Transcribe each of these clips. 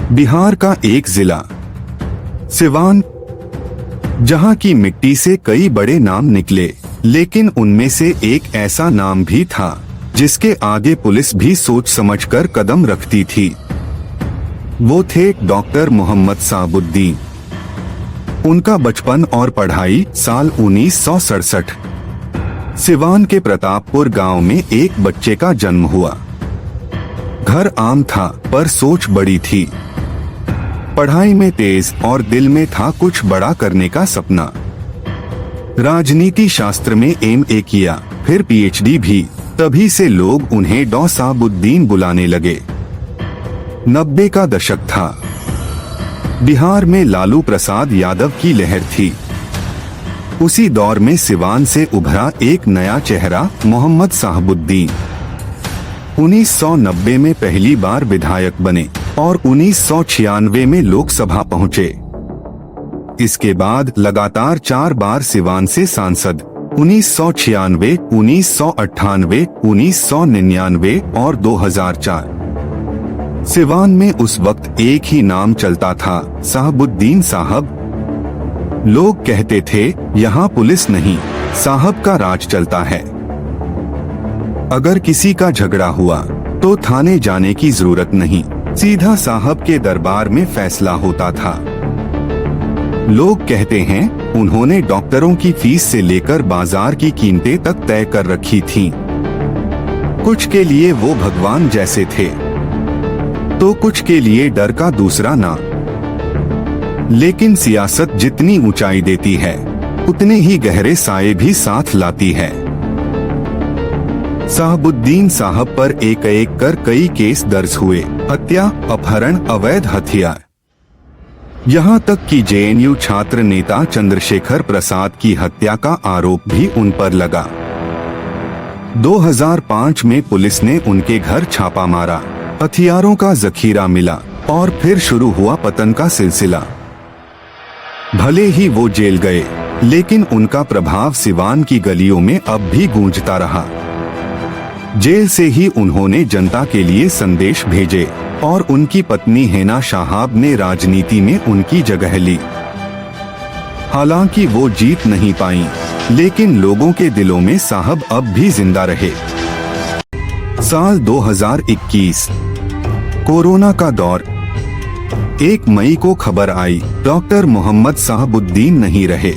बिहार का एक जिला सिवान, जहां की मिट्टी से कई बड़े नाम निकले, लेकिन उनमें से एक ऐसा नाम भी था जिसके आगे पुलिस भी सोच समझकर कदम रखती थी। वो थे डॉक्टर मोहम्मद साहबुद्दीन। उनका बचपन और पढ़ाई साल 1967 सिवान के प्रतापपुर गांव में एक बच्चे का जन्म हुआ। घर आम था पर सोच बड़ी थी। पढ़ाई में तेज और दिल में था कुछ बड़ा करने का सपना। राजनीति शास्त्र में एमए किया, फिर पीएचडी भी। तभी से लोग उन्हें डॉ साहबुद्दीन बुलाने लगे। 90 का दशक था। बिहार में लालू प्रसाद यादव की लहर थी। उसी दौर में सिवान से उभरा एक नया चेहरा मोहम्मद साहबुद्दीन। 1990 में पहली बार विधायक बने और 1996 में लोकसभा पहुंचे। इसके बाद लगातार 4 बार सिवान से सांसद 1996, 1998, 1999 और 2004। सिवान में उस वक्त एक ही नाम चलता था, साहबुद्दीन साहब। लोग कहते थे यहाँ पुलिस नहीं, साहब का राज चलता है। अगर किसी का झगड़ा हुआ तो थाने जाने की जरूरत नहीं, सीधा साहब के दरबार में फैसला होता था। लोग कहते हैं उन्होंने डॉक्टरों की फीस से लेकर बाजार की कीमतें तक तय कर रखी थीं। कुछ के लिए वो भगवान जैसे थे तो कुछ के लिए डर का दूसरा नाम। लेकिन सियासत जितनी ऊंचाई देती है उतने ही गहरे साए भी साथ लाती है। साहबुद्दीन साहब पर एक एक कर कई केस दर्ज हुए, हत्या, अपहरण, अवैध हथियार, यहाँ तक कि जेएनयू छात्र नेता चंद्रशेखर प्रसाद की हत्या का आरोप भी उन पर लगा। 2005 में पुलिस ने उनके घर छापा मारा, हथियारों का जखीरा मिला और फिर शुरू हुआ पतन का सिलसिला। भले ही वो जेल गए, लेकिन उनका प्रभाव सिवान की गलियों में अब भी गूंजता रहा। जेल से ही उन्होंने जनता के लिए संदेश भेजे और उनकी पत्नी हेना शाहाब ने राजनीति में उनकी जगह ली। हालांकि वो जीत नहीं पाई, लेकिन लोगों के दिलों में साहब अब भी जिंदा रहे। साल 2021, कोरोना का दौर। 1 मई को खबर आई, डॉक्टर मोहम्मद साहबुद्दीन नहीं रहे।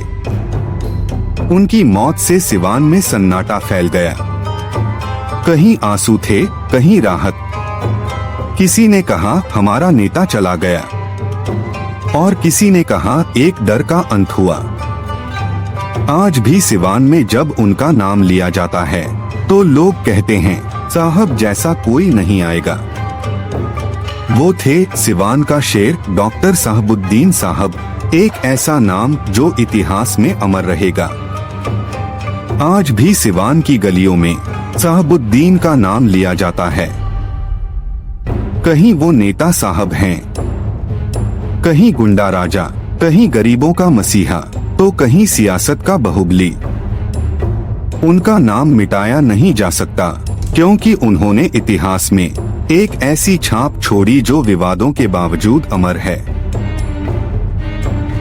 उनकी मौत से सिवान में सन्नाटा फैल गया। कहीं आंसू थे, कहीं राहत। किसी ने कहा हमारा नेता चला गया और किसी ने कहा एक डर का अंत हुआ। आज भी सिवान में जब उनका नाम लिया जाता है तो लोग कहते हैं साहब जैसा कोई नहीं आएगा। वो थे सिवान का शेर, डॉक्टर साहबुद्दीन साहब, एक ऐसा नाम जो इतिहास में अमर रहेगा। आज भी सिवान की गलियों में साहबुद्दीन का नाम लिया जाता है। कहीं वो नेता साहब हैं, कहीं गुंडा राजा, कहीं गरीबों का मसीहा, तो कहीं सियासत का बाहुबली। उनका नाम मिटाया नहीं जा सकता, क्योंकि उन्होंने इतिहास में एक ऐसी छाप छोड़ी जो विवादों के बावजूद अमर है।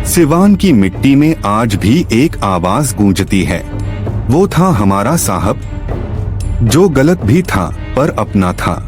सिवान की मिट्टी में आज भी एक आवाज गूंजती है, वो था हमारा साहब, जो गलत भी था पर अपना था।